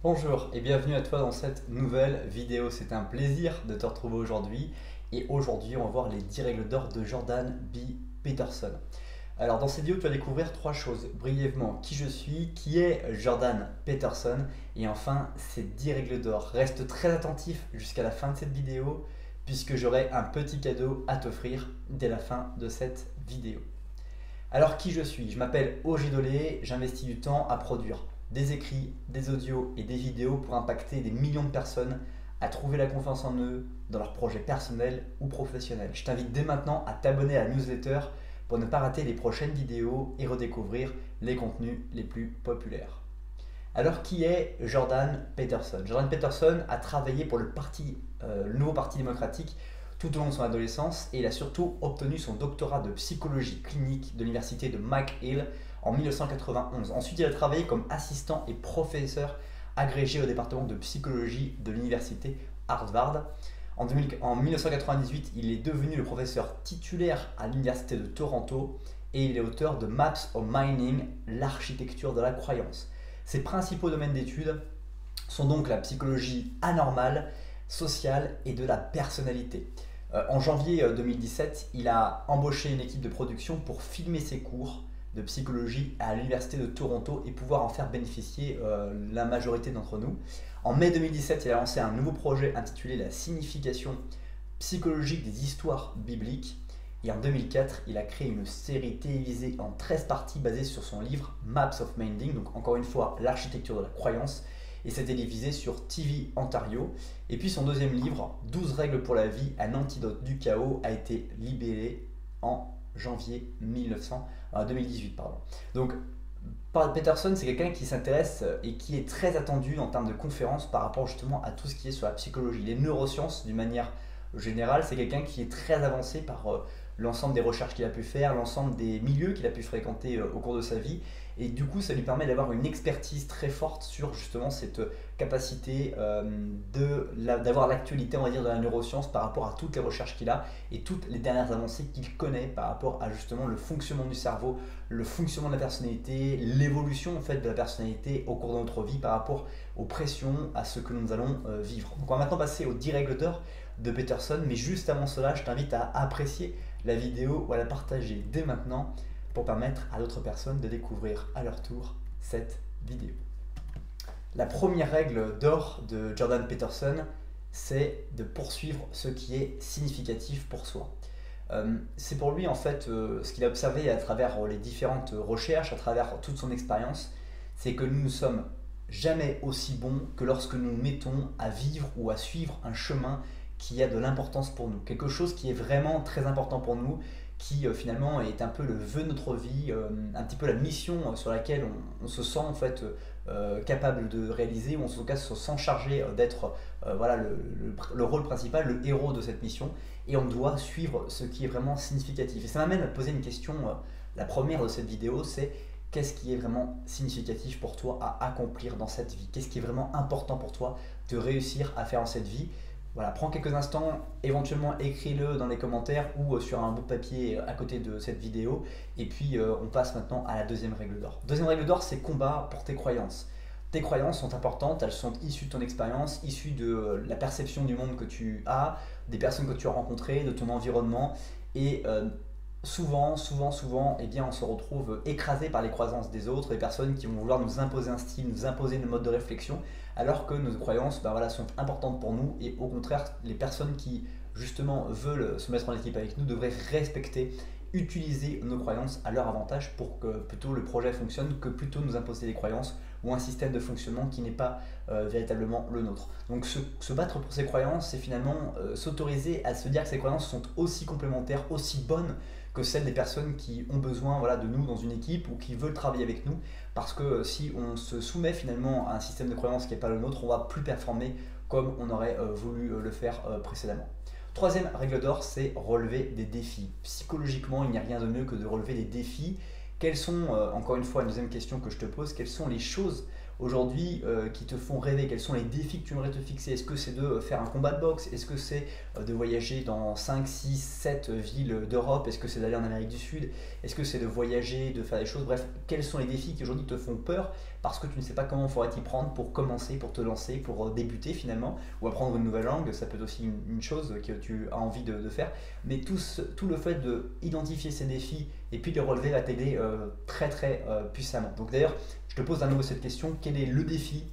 Bonjour et bienvenue à toi dans cette nouvelle vidéo. C'est un plaisir de te retrouver aujourd'hui. Et aujourd'hui, on va voir les 10 règles d'or de Jordan B. Peterson. Alors, dans cette vidéo, tu vas découvrir trois choses. Brièvement, qui je suis, qui est Jordan Peterson, et enfin, ces 10 règles d'or. Reste très attentif jusqu'à la fin de cette vidéo, puisque j'aurai un petit cadeau à t'offrir dès la fin de cette vidéo. Alors qui je suis? Je m'appelle Oger Dolé, j'investis du temps à produire des écrits, des audios et des vidéos pour impacter des millions de personnes à trouver la confiance en eux dans leurs projets personnels ou professionnels. Je t'invite dès maintenant à t'abonner à la newsletter pour ne pas rater les prochaines vidéos et redécouvrir les contenus les plus populaires. Alors qui est Jordan Peterson? Jordan Peterson a travaillé pour le nouveau parti démocratique tout au long de son adolescence et il a surtout obtenu son doctorat de psychologie clinique de l'université de McGill en 1991. Ensuite, il a travaillé comme assistant et professeur agrégé au département de psychologie de l'université Harvard. En 1998, il est devenu le professeur titulaire à l'université de Toronto et il est auteur de Maps of Meaning, l'architecture de la croyance. Ses principaux domaines d'études sont donc la psychologie anormale, sociale et de la personnalité. En janvier 2017, il a embauché une équipe de production pour filmer ses cours de psychologie à l'université de Toronto et pouvoir en faire bénéficier la majorité d'entre nous. En mai 2017, il a lancé un nouveau projet intitulé La signification psychologique des histoires bibliques. Et en 2004, il a créé une série télévisée en 13 parties basée sur son livre Maps of Meaning, donc encore une fois l'architecture de la croyance, et c'est télévisé sur TV Ontario. Et puis son deuxième livre, 12 règles pour la vie, un antidote du chaos, a été libéré en janvier 2018. Donc Peterson, c'est quelqu'un qui s'intéresse et qui est très attendu en termes de conférences par rapport justement à tout ce qui est sur la psychologie. Les neurosciences, d'une manière générale, c'est quelqu'un qui est très avancé par l'ensemble des recherches qu'il a pu faire, l'ensemble des milieux qu'il a pu fréquenter au cours de sa vie. Et du coup, ça lui permet d'avoir une expertise très forte sur justement cette capacité d'avoir l'actualité, on va dire, de la neuroscience par rapport à toutes les recherches qu'il a et toutes les dernières avancées qu'il connaît par rapport à justement le fonctionnement du cerveau, le fonctionnement de la personnalité, l'évolution en fait de la personnalité au cours de notre vie par rapport aux pressions, à ce que nous allons vivre. Donc on va maintenant passer aux 10 règles d'or de Peterson, mais juste avant cela, je t'invite à apprécier la vidéo ou à la partager dès maintenant pour permettre à d'autres personnes de découvrir à leur tour cette vidéo. La première règle d'or de Jordan Peterson, c'est de poursuivre ce qui est significatif pour soi. C'est pour lui en fait ce qu'il a observé à travers les différentes recherches, à travers toute son expérience, c'est que nous ne sommes jamais aussi bons que lorsque nous nous mettons à vivre ou à suivre un chemin qui a de l'importance pour nous, quelque chose qui est vraiment très important pour nous, qui finalement est un peu le vœu de notre vie, un petit peu la mission sur laquelle on se sent en fait capable de réaliser, ou en tout cas se sent chargé d'être voilà, le rôle principal, le héros de cette mission, et on doit suivre ce qui est vraiment significatif. Et ça m'amène à te poser une question, la première de cette vidéo, c'est qu'est-ce qui est vraiment significatif pour toi à accomplir dans cette vie? Qu'est-ce qui est vraiment important pour toi de réussir à faire dans cette vie? Voilà, prends quelques instants, éventuellement écris-le dans les commentaires ou sur un bout de papier à côté de cette vidéo. Et puis on passe maintenant à la deuxième règle d'or. Deuxième règle d'or, c'est combat pour tes croyances. Tes croyances sont importantes, elles sont issues de ton expérience, issues de la perception du monde que tu as, des personnes que tu as rencontrées, de ton environnement. Et souvent, eh bien, on se retrouve écrasé par les croyances des autres, les personnes qui vont vouloir nous imposer un style, nous imposer une mode de réflexion, alors que nos croyances voilà, sont importantes pour nous et au contraire, les personnes qui justement veulent se mettre en équipe avec nous devraient respecter, utiliser nos croyances à leur avantage pour que plutôt le projet fonctionne que plutôt nous imposer des croyances ou un système de fonctionnement qui n'est pas véritablement le nôtre. Donc se battre pour ses croyances, c'est finalement s'autoriser à se dire que ces croyances sont aussi complémentaires, aussi bonnes que celles des personnes qui ont besoin voilà, de nous dans une équipe ou qui veulent travailler avec nous, parce que si on se soumet finalement à un système de croyance qui n'est pas le nôtre, on va plus performer comme on aurait voulu le faire précédemment. Troisième règle d'or, c'est relever des défis. Psychologiquement, il n'y a rien de mieux que de relever des défis. Quelles sont, encore une fois, une deuxième question que je te pose, quelles sont les choses aujourd'hui qui te font rêver? Quels sont les défis que tu aimerais te fixer? Est-ce que c'est de faire un combat de boxe? Est-ce que c'est de voyager dans 5, 6, 7 villes d'Europe? Est-ce que c'est d'aller en Amérique du Sud? Est-ce que c'est de voyager, de faire des choses? Bref, quels sont les défis qui aujourd'hui te font peur parce que tu ne sais pas comment il faudrait t'y prendre pour commencer, pour te lancer, pour débuter finalement, ou apprendre une nouvelle langue, ça peut être aussi une chose que tu as envie de faire. Mais tout le fait d'identifier ces défis et puis de les relever va t'aider très puissamment. Donc d'ailleurs, je te pose à nouveau cette question, quel est le défi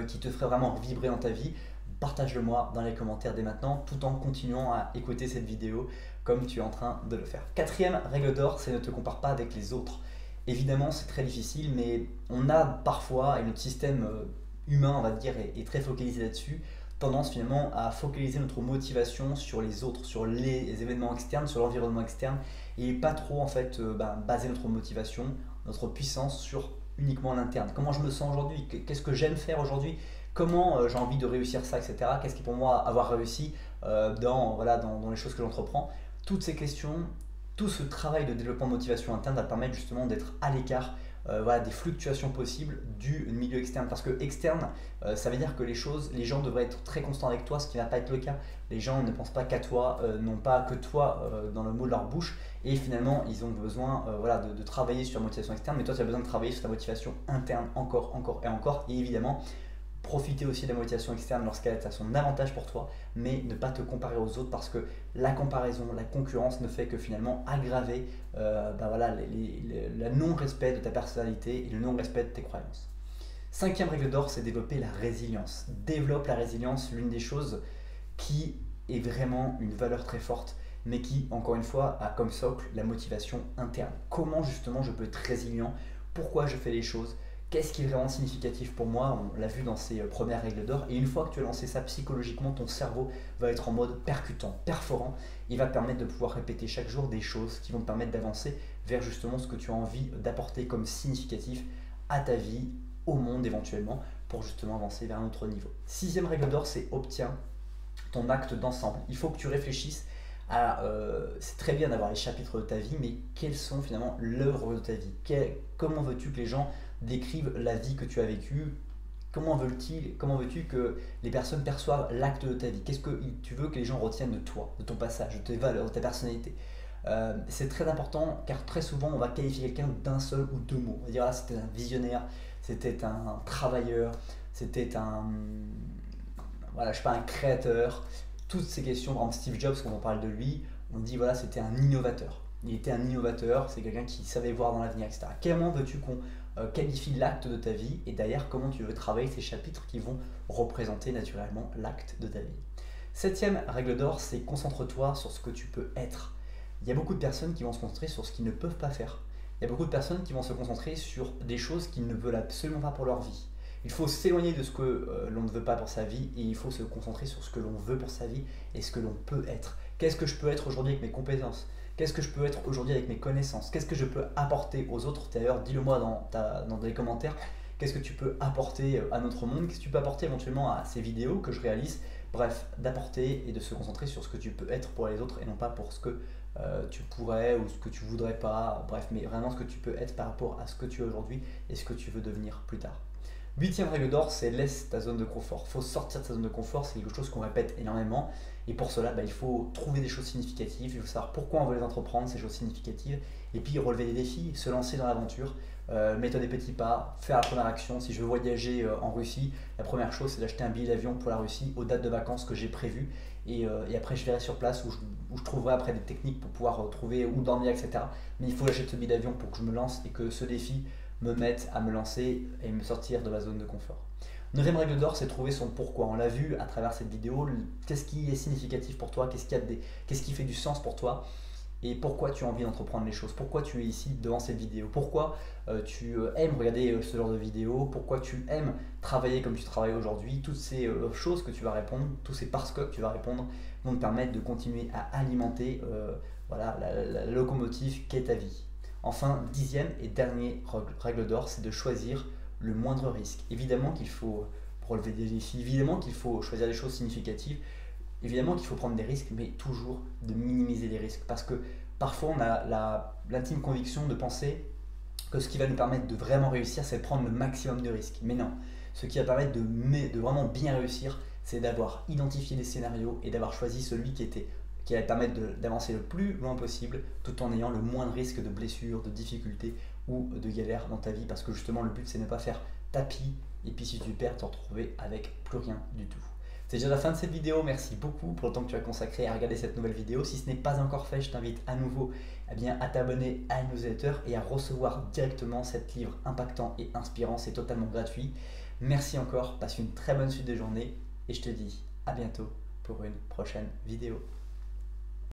qui te ferait vraiment vibrer dans ta vie? Partage-le moi dans les commentaires dès maintenant, tout en continuant à écouter cette vidéo comme tu es en train de le faire. Quatrième règle d'or, c'est ne te compare pas avec les autres. Évidemment, c'est très difficile, mais on a parfois, et notre système humain, on va dire, est très focalisé là-dessus, tendance finalement à focaliser notre motivation sur les autres, sur les événements externes, sur l'environnement externe, et pas trop en fait baser notre motivation, notre puissance sur uniquement l'interne. Comment je me sens aujourd'hui? Qu'est-ce que j'aime faire aujourd'hui? Comment j'ai envie de réussir ça, etc. Qu'est-ce qui pour moi avoir réussi dans les choses que j'entreprends? Toutes ces questions, tout ce travail de développement de motivation interne va permettre justement d'être à l'écart des fluctuations possibles du milieu externe. Parce que externe, ça veut dire que les gens devraient être très constants avec toi, ce qui ne va pas être le cas. Les gens ne pensent pas qu'à toi, n'ont pas que toi dans le mot de leur bouche, et finalement ils ont besoin de travailler sur la motivation externe, mais toi tu as besoin de travailler sur ta motivation interne encore et encore, et évidemment profiter aussi de la motivation externe lorsqu'elle est à son avantage pour toi, mais ne pas te comparer aux autres parce que la comparaison, la concurrence ne fait que finalement aggraver le non-respect de ta personnalité et le non-respect de tes croyances. Cinquième règle d'or, c'est développer la résilience. Développe la résilience, l'une des choses qui est vraiment une valeur très forte, mais qui, encore une fois, a comme socle la motivation interne. Comment justement je peux être résilient? Pourquoi je fais les choses? Qu'est-ce qui est vraiment significatif pour moi? On l'a vu dans ces premières règles d'or. Et une fois que tu as lancé ça psychologiquement, ton cerveau va être en mode percutant, perforant. Il va te permettre de pouvoir répéter chaque jour des choses qui vont te permettre d'avancer vers justement ce que tu as envie d'apporter comme significatif à ta vie, au monde éventuellement, pour justement avancer vers un autre niveau. Sixième règle d'or, c'est obtiens ton acte d'ensemble. Il faut que tu réfléchisses à... c'est très bien d'avoir les chapitres de ta vie, mais quelles sont finalement l'œuvre de ta vie? Comment veux-tu que les gens décrivent la vie que tu as vécue? Comment veux-tu que les personnes perçoivent l'acte de ta vie? Qu'est-ce que tu veux que les gens retiennent de toi, de ton passage, de tes valeurs, de ta personnalité? C'est très important car très souvent on va qualifier quelqu'un d'un seul ou deux mots. On va dire là c'était un visionnaire, c'était un travailleur, c'était un créateur. Toutes ces questions, par exemple Steve Jobs, quand on parle de lui, on dit voilà c'était un innovateur. Il était un innovateur, c'est quelqu'un qui savait voir dans l'avenir, etc. Comment veux-tu qu'on qualifie l'acte de ta vie, et d'ailleurs comment tu veux travailler ces chapitres qui vont représenter naturellement l'acte de ta vie. Septième règle d'or, c'est concentre-toi sur ce que tu peux être. Il y a beaucoup de personnes qui vont se concentrer sur ce qu'ils ne peuvent pas faire. Il y a beaucoup de personnes qui vont se concentrer sur des choses qu'ils ne veulent absolument pas pour leur vie. Il faut s'éloigner de ce que l'on ne veut pas pour sa vie, et il faut se concentrer sur ce que l'on veut pour sa vie et ce que l'on peut être. Qu'est-ce que je peux être aujourd'hui avec mes compétences? Qu'est-ce que je peux être aujourd'hui avec mes connaissances? Qu'est-ce que je peux apporter aux autres? D'ailleurs, dis-le moi dans les commentaires. Qu'est-ce que tu peux apporter à notre monde? Qu'est-ce que tu peux apporter éventuellement à ces vidéos que je réalise? Bref, d'apporter et de se concentrer sur ce que tu peux être pour les autres et non pas pour ce que tu pourrais ou ce que tu voudrais pas. Bref, mais vraiment ce que tu peux être par rapport à ce que tu es aujourd'hui et ce que tu veux devenir plus tard. Huitième règle d'or, c'est laisse ta zone de confort. Il faut sortir de sa zone de confort, c'est quelque chose qu'on répète énormément. Et pour cela, il faut trouver des choses significatives, il faut savoir pourquoi on veut les entreprendre, ces choses significatives, et puis relever des défis, se lancer dans l'aventure, mettre des petits pas, faire la première action. Si je veux voyager en Russie, la première chose, c'est d'acheter un billet d'avion pour la Russie aux dates de vacances que j'ai prévues. Et après, je verrai sur place où je trouverai après des techniques pour pouvoir trouver où dormir, etc. Mais il faut que j'achète ce billet d'avion pour que je me lance et que ce défi me mette à me lancer et me sortir de ma zone de confort. Neuvième règle d'or, c'est trouver son pourquoi. On l'a vu à travers cette vidéo, qu'est-ce qui est significatif pour toi, qu'est-ce qui fait du sens pour toi et pourquoi tu as envie d'entreprendre les choses, pourquoi tu es ici devant cette vidéo, pourquoi tu aimes regarder ce genre de vidéo, pourquoi tu aimes travailler comme tu travailles aujourd'hui. Toutes ces choses que tu vas répondre, tous ces parce que tu vas répondre vont te permettre de continuer à alimenter la locomotive qu'est ta vie. Enfin, dixième et dernier règle d'or, c'est de choisir le moindre risque. Évidemment qu'il faut relever des défis, évidemment qu'il faut choisir des choses significatives, évidemment qu'il faut prendre des risques, mais toujours de minimiser les risques. Parce que parfois, on a l'intime conviction de penser que ce qui va nous permettre de vraiment réussir, c'est de prendre le maximum de risques. Mais non, ce qui va permettre de vraiment bien réussir, c'est d'avoir identifié des scénarios et d'avoir choisi celui qui va permettre d'avancer le plus loin possible tout en ayant le moins de risques de blessures, de difficultés ou de galère dans ta vie, parce que justement le but c'est de ne pas faire tapis et puis si tu perds, te retrouver avec plus rien du tout. C'est déjà la fin de cette vidéo, merci beaucoup pour le temps que tu as consacré à regarder cette nouvelle vidéo. Si ce n'est pas encore fait, je t'invite à nouveau à t'abonner à une newsletter et à recevoir directement cet livre impactant et inspirant, c'est totalement gratuit. Merci encore, passe une très bonne suite de journée et je te dis à bientôt pour une prochaine vidéo.